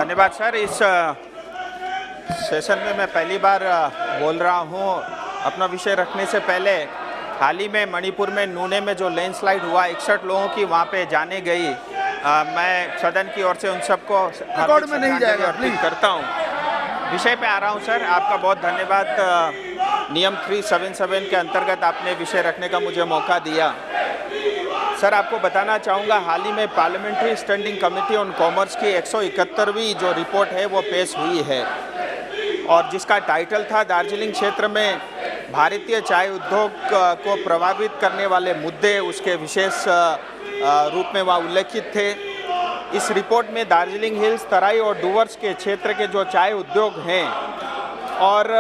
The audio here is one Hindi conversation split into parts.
धन्यवाद सर। इस सेशन में मैं पहली बार बोल रहा हूँ। अपना विषय रखने से पहले हाल ही में मणिपुर में नूने में जो लैंडस्लाइड हुआ 61 लोगों की वहाँ पे जाने गई, मैं सदन की ओर से उन सबको रिकॉर्ड में नहीं जाएगा प्लीज करता हूँ। विषय पे आ रहा हूँ सर, आपका बहुत धन्यवाद। नियम 377 के अंतर्गत आपने विषय रखने का मुझे मौका दिया। सर आपको बताना चाहूँगा, हाल ही में parliamentary standing committee on commerce की 171वीं जो रिपोर्ट है वो पेश हुई है और जिसका टाइटल था दार्जिलिंग क्षेत्र में भारतीय चाय उद्योग को प्रभावित करने वाले मुद्दे, उसके विशेष रूप में वहाँ उल्लेखित थे। इस रिपोर्ट में दार्जिलिंग हिल्स, तराई और डूवर्स के क्षेत्र के जो चाय उद्योग हैं और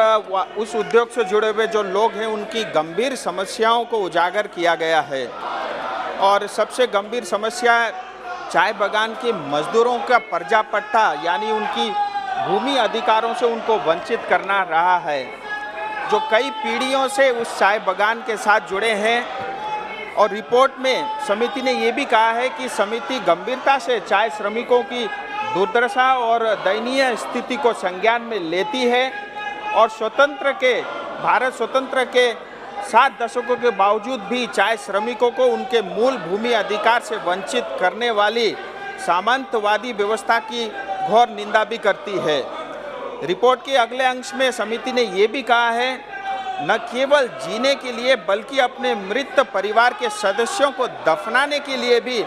उस उद्योग से जुड़े हुए जो लोग हैं उनकी गंभीर समस्याओं को उजागर किया गया है। और सबसे गंभीर समस्या चाय बागान के मजदूरों का पर्जा पट्टा यानी उनकी भूमि अधिकारों से उनको वंचित करना रहा है, जो कई पीढ़ियों से उस चाय बागान के साथ जुड़े हैं। और रिपोर्ट में समिति ने ये भी कहा है कि समिति गंभीरता से चाय श्रमिकों की दुर्दशा और दयनीय स्थिति को संज्ञान में लेती है और भारत स्वतंत्र के 7 दशकों के बावजूद भी चाय श्रमिकों को उनके मूल भूमि अधिकार से वंचित करने वाली सामंतवादी व्यवस्था की घोर निंदा भी करती है। रिपोर्ट के अगले अंश में समिति ने ये भी कहा है, न केवल जीने के लिए बल्कि अपने मृत परिवार के सदस्यों को दफनाने के लिए भी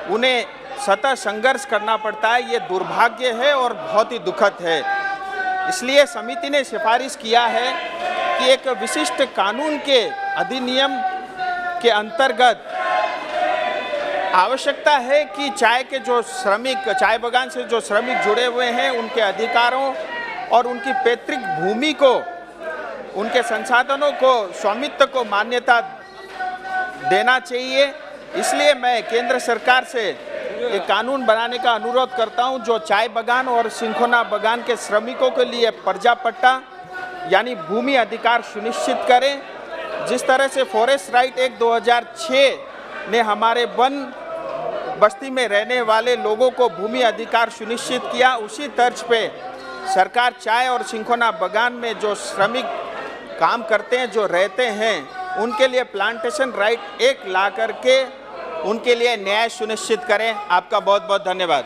उन्हें सतत संघर्ष करना पड़ता है। ये दुर्भाग्य है और बहुत ही दुखद है। इसलिए समिति ने सिफारिश किया है कि एक विशिष्ट कानून के अधिनियम के अंतर्गत आवश्यकता है कि चाय के जो श्रमिक, चाय बागान से जो श्रमिक जुड़े हुए हैं, उनके अधिकारों और उनकी पैतृक भूमि को, उनके संसाधनों को, स्वामित्व को मान्यता देना चाहिए। इसलिए मैं केंद्र सरकार से एक कानून बनाने का अनुरोध करता हूं जो चाय बागान और सिंखोना बागान के श्रमिकों के लिए पर्जा पट्टा यानी भूमि अधिकार सुनिश्चित करें। जिस तरह से फॉरेस्ट राइट एक्ट 2006 ने हमारे वन बस्ती में रहने वाले लोगों को भूमि अधिकार सुनिश्चित किया, उसी तर्ज पे सरकार चाय और सिंखोना बागान में जो श्रमिक काम करते हैं, जो रहते हैं, उनके लिए प्लांटेशन राइट एक ला करके उनके लिए न्याय सुनिश्चित करें। आपका बहुत बहुत धन्यवाद।